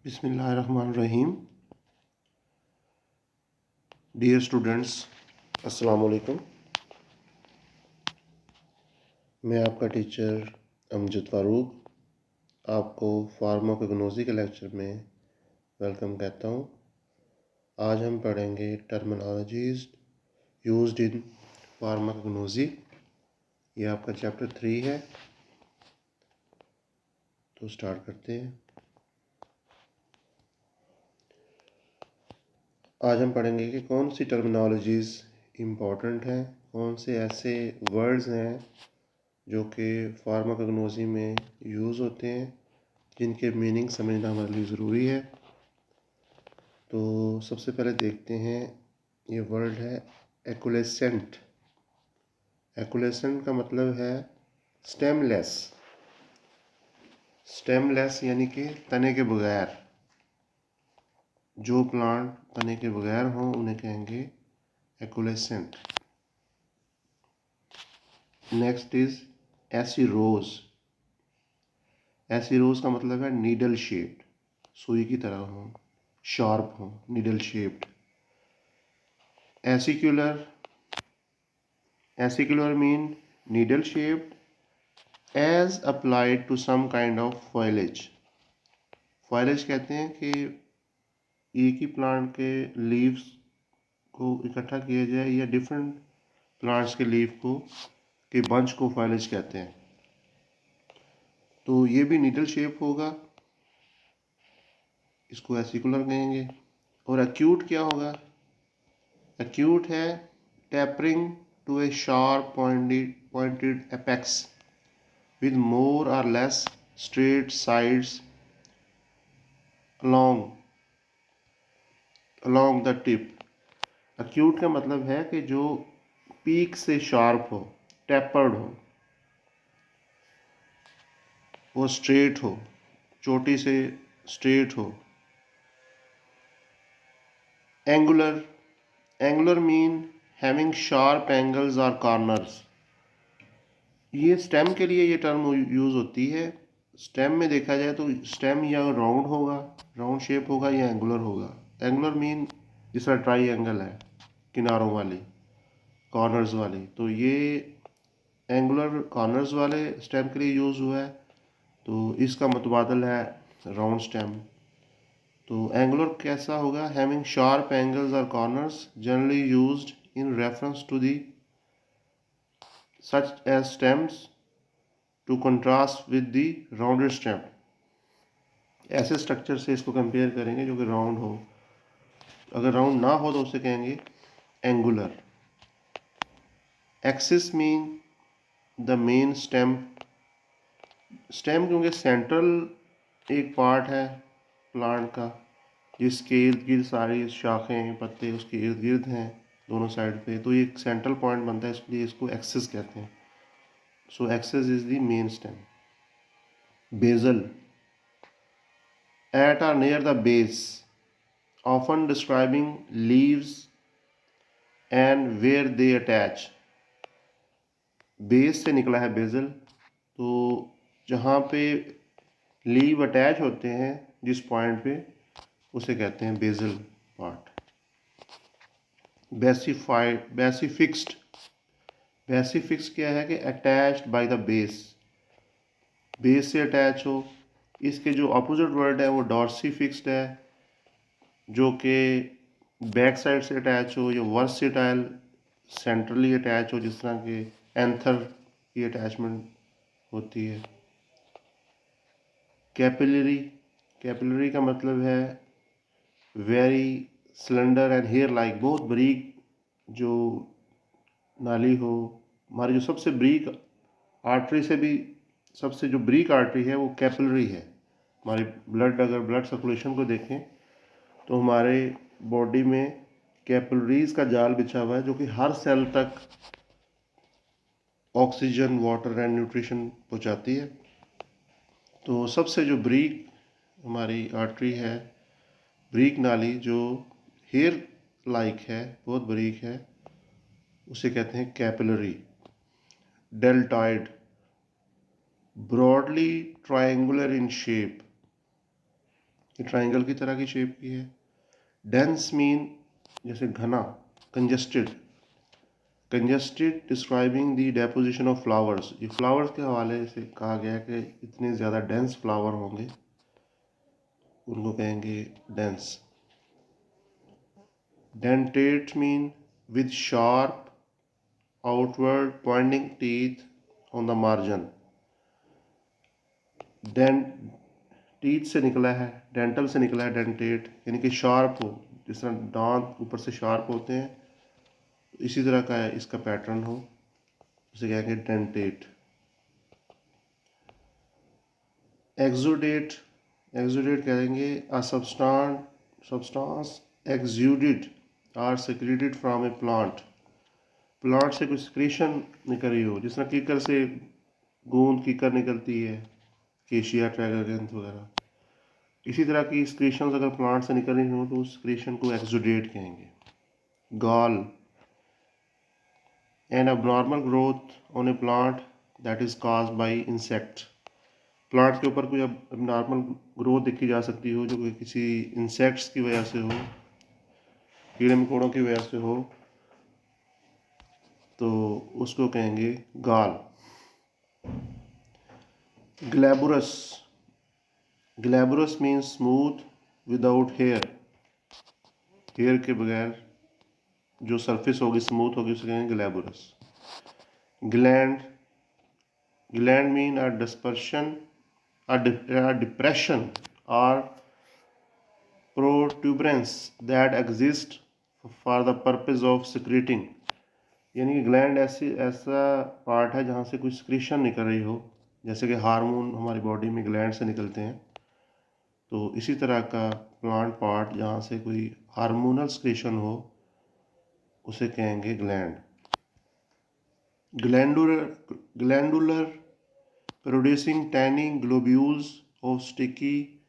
बिस्मिल्लाहिर्रहमानिर्रहीम। Dear students, अस्सलाम वालेकुम। मैं आपका टीचर अमजद फ़ारूक आपको फार्माकोग्नोसी के लेक्चर में वेलकम कहता हूँ। आज हम पढ़ेंगे टर्मिनोलॉजीज यूज्ड इन फार्माकोग्नोसी। ये आपका चैप्टर 3 है, तो स्टार्ट करते हैं। आज हम पढ़ेंगे कि कौन सी टर्मिनोलॉजीज़ इम्पॉर्टेंट हैं, कौन से ऐसे वर्ड्स हैं जो कि फार्माकोग्नोसी में यूज़ होते हैं, जिनके मीनिंग समझना हमारे लिए ज़रूरी है। तो सबसे पहले देखते हैं, ये वर्ड है एक्युलेसेंट। एक्युलेसेंट का मतलब है स्टेमलेस। स्टेमलेस यानी कि तने के बगैर। जो प्लांट तने के बगैर हों उन्हें कहेंगे एक्युलेसेंट। Next is एसिरोज। एसिरोज का मतलब है नीडल शेप्ड, सुई की तरह हो, शार्प हो, needle shaped. Acicular, acicular mean needle shaped as applied to some kind of foliage. Foliage कहते हैं कि एक ही प्लांट के लीव्स को इकट्ठा किया जाए या डिफरेंट प्लांट्स के लीफ को के बंच को फॉइलेज कहते हैं। तो ये भी नीडल शेप होगा, इसको एसिकुलर कहेंगे। और एक्यूट क्या होगा? एक्यूट है tapering to a sharp pointed apex with more or less straight sides along the tip। acute का मतलब है कि जो पीक से शार्प हो, टेपर्ड हो, वो स्ट्रेट हो, चोटी से स्ट्रेट हो। Angular, angular mean having sharp angles और कॉर्नर्स। ये स्टेम के लिए ये टर्म यूज़ होती है। स्टेम में देखा जाए तो स्टेम या राउंड होगा, राउंड शेप होगा, या एंगुलर होगा। एंगुलर मीन जिस तरह ट्राई एंगल है, किनारों वाली, कॉर्नर्स वाली। तो ये एंगुलर कॉर्नर्स वाले स्टेम के लिए यूज़ हुआ है, तो इसका मुतबादल है राउंड स्टेम। तो एंगुलर कैसा होगा? हैविंग शार्प एंगल्स और corners, generally used in reference to the such as stems to contrast with the rounded stem। ऐसे स्ट्रक्चर से इसको कंपेयर करेंगे जो कि राउंड हो। अगर राउंड ना हो तो उसे कहेंगे angular. Axis mean the main stem. Stem क्योंकि सेंट्रल एक पार्ट है प्लांट का, जिसके इर्द गिर्द सारी शाखें, पत्ते उसके इर्द गिर्द हैं दोनों साइड पे, तो ये एक सेंट्रल पॉइंट बनता है, इसलिए इसको एक्सिस कहते हैं। So axis is the main stem. Basal, at or near the base, often describing leaves and where they attach। Base से निकला है बेजल, तो जहाँ पे लीव अटैच होते हैं जिस पॉइंट पे, उसे कहते हैं बेजल पार्ट। बेसिफाइड, बेसिफिक्स्ड। बेसिफिक्स क्या है कि attached by the base, base से अटैच हो। इसके जो अपोजिट वर्ड है वो डॉर्सिफिक्स्ड है, जो कि बैक साइड से अटैच हो, या वर्सटाइल, सेंट्रली अटैच हो, जिस तरह के एंथर की अटैचमेंट होती है। कैपिलरी, कैपिलरी का मतलब है very cylinder and hair like, बहुत बारीक जो नाली हो। हमारी जो सबसे बारीक आर्टरी से भी सबसे जो बारीक आर्टरी है वो कैपिलरी है। हमारी ब्लड, अगर ब्लड सर्कुलेशन को देखें तो हमारे बॉडी में कैपिलरीज का जाल बिछा हुआ है, जो कि हर सेल तक ऑक्सीजन, वाटर एंड न्यूट्रिशन पहुंचाती है। तो सबसे जो बारीक हमारी आर्टरी है, बारीक नाली जो हेयर लाइक है, बहुत बारीक है, उसे कहते हैं capillary. Deltoid, broadly triangular in shape. ये ट्राइंगल की तरह की शेप की है। डेंस मीन जैसे घना, congested. Congested describing the deposition of flowers, ये फ्लावर्स के हवाले से कहा गया है कि इतने ज़्यादा डेंस फ्लावर होंगे, उनको कहेंगे dense. Dentate mean with sharp outward pointing teeth on the margin. Dent teeth से निकला है, डेंटल से निकला है डेंटेट, यानी कि शार्प हो, जिस तरह दांत ऊपर से शार्प होते हैं इसी तरह का है इसका पैटर्न हो, उसे कहेंगे डेंटेट। एक्सुडेट, एक्सुडेट कहेंगे a substance exuded or secreted from a plant, plant से कुछ सक्रीशन निकल रही हो, जिस तरह कीकर से गूंद कीकर निकलती है, केशिया ट्रैगोगैंथ वगैरह, इसी तरह की सक्रीशंस अगर प्लांट से निकल रही हो तो उस सक्रीशन को एक्सुडेट कहेंगे। Gall, an abnormal growth on a plant that is caused by insect, plant के ऊपर कोई abnormal ग्रोथ देखी जा सकती हो जो कि किसी इंसेक्ट्स की वजह से हो, कीड़े मकोड़ों की वजह से हो, तो उसको कहेंगे gall. Glabrous, glabrous means smooth without hair, hair के बगैर जो सरफेस होगी स्मूथ होगी उसे कहेंगे glabrous. Gland, gland mean a depression, a depression or protuberance that exist for the purpose of secreting, यानी कि ग्लैंड ऐसा पार्ट है जहाँ से कोई सक्रीशन निकल रही हो, जैसे कि हार्मोन हमारी बॉडी में ग्लैंड से निकलते हैं, तो इसी तरह का प्लांट पार्ट जहाँ से कोई हार्मोनल सक्रीशन हो उसे कहेंगे gland. Glandular, glandular producing tiny globules of sticky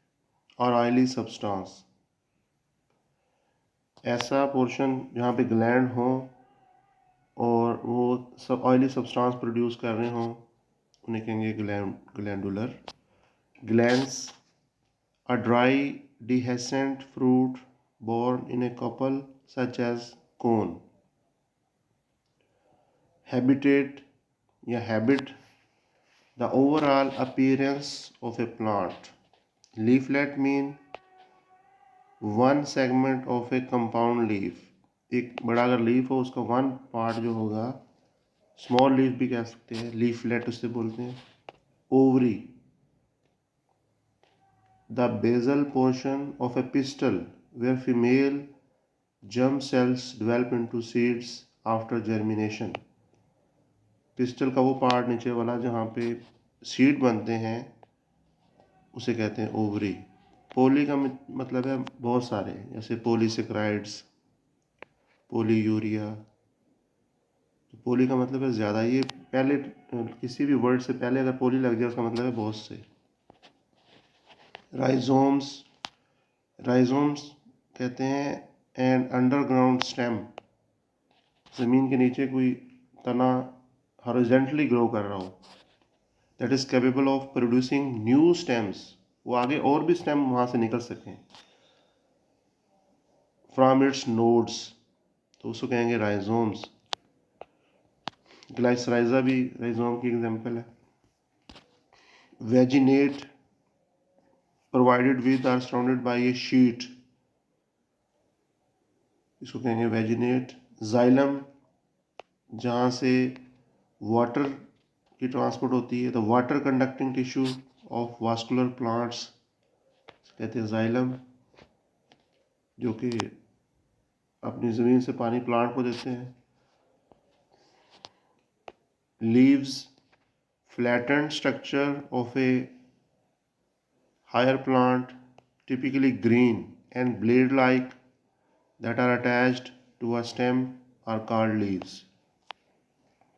और ऑयली सब्सटेंस, ऐसा पोर्शन जहाँ पे ग्लैंड हो और वो सब ऑयली सब्सटेंस प्रोड्यूस कर रहे हों उन्हें कहेंगे glandular. Glands, a dry dehiscent fruit born in a couple such as cone। Habitat या habit, the overall appearance of a plant। Leaflet mean one segment of A compound leaf, एक बड़ा अगर leaf हो उसका वन पार्ट जो होगा, small leaf भी कह सकते हैं, लीफलेट उससे बोलते हैं। Ovary, the basal portion of a pistil where female germ cells develop into seeds after germination, pistil का वो पार्ट नीचे वाला जहाँ पे सीड बनते हैं उसे कहते हैं ओवरी। पोली का मतलब है बहुत सारे, जैसे पोलीसेक्राइड्स, पोलीयूरिया, तो पोली का मतलब है ज़्यादा, ये पहले किसी भी वर्ड से पहले अगर पोली लग जाए उसका मतलब है बहुत से। राइजोम्स, राइजोम्स कहते हैं एंड अंडरग्राउंड स्टेम, ज़मीन के नीचे कोई तना हॉरिजॉन्टली ग्रो कर रहा हो, that is capable of producing new stems, वो आगे और भी स्टेम वहाँ से निकल सकें, फ्रॉम इट्स नोड्स, तो उसको कहेंगे राइजोम्स। ग्लाइसराइजा भी राइजोम की एग्जांपल है। Vaginate, provided with or surrounded by a sheath, इसको कहेंगे वेजिनेट। जाइलम, जहाँ से वाटर की ट्रांसपोर्ट होती है, the water conducting tissue of vascular plants कहते हैं जाइलम, जो कि अपनी ज़मीन से पानी प्लांट को देते हैं। Leaves, flattened structure of a higher plant, typically green and blade-like, that are attached to a stem are called leaves।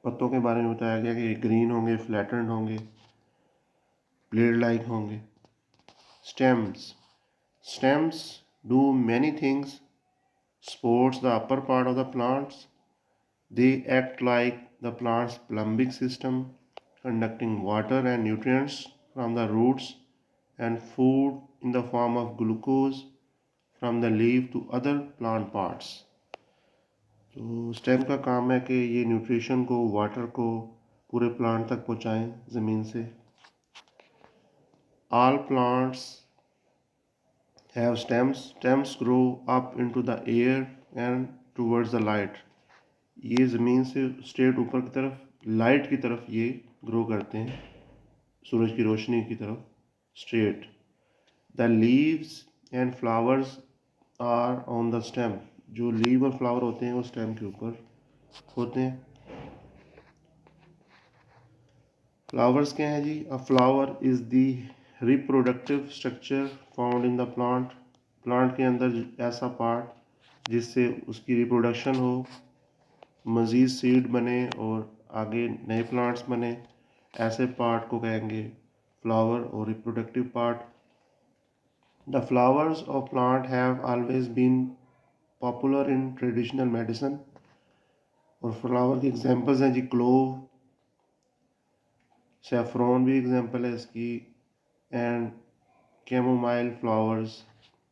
पत्तों के बारे में बताया गया कि ये ग्रीन होंगे, फ्लैटेंड होंगे, ब्लेड लाइक होंगे। Stems, stems do many things, supports the upper part of the plants, they act like the plant's plumbing system, conducting water and nutrients from the roots and food in the form of glucose from the leaf to other plant parts. तो stem का काम है कि ये nutrition को, water को पूरे plant तक पहुंचाएं ज़मीन से. All plants have stems. Stems grow up into the air and towards the light. ये ज़मीन से स्ट्रेट ऊपर की तरफ, लाइट की तरफ ये ग्रो करते हैं, सूरज की रोशनी की तरफ straight. The leaves and flowers are on the stem. जो लीव और फ्लावर होते हैं वो स्टेम के ऊपर होते हैं. फ्लावर्स क्या हैं जी? A flower is the reproductive structure found in the plant. Plant के अंदर ऐसा पार्ट जिससे उसकी रिप्रोडक्शन हो, मज़ीद सीड बने और आगे नए प्लांट्स बने, ऐसे पार्ट को कहेंगे फ्लावर और reproductive part. The flowers of plant have always been popular in traditional medicine. और फ्लावर की एग्जांपल्स हैं जी, क्लोव, सैफरॉन भी एग्जांपल है इसकी, एंड कैमोमाइल फ्लावर्स,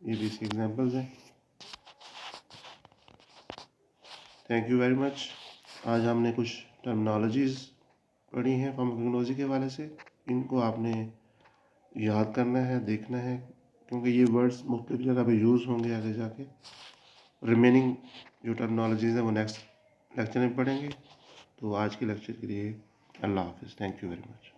ये भी इसकी एग्जांपल्स हैं. Thank you very much. आज हमने कुछ टर्मिनोलॉजीज़ पढ़ी हैं फार्माकोलॉजी के हवाले से. इनको आपने याद करना है, देखना है, क्योंकि ये वर्ड्स मुख्तलिफ जगह पे यूज़ होंगे आगे जाके. रिमेनिंग जो टर्मिनोलॉजीज़ हैं वो नेक्स्ट लेक्चर में पढ़ेंगे. तो आज के लेक्चर के लिए अल्लाह हाफिज़. Thank you very much.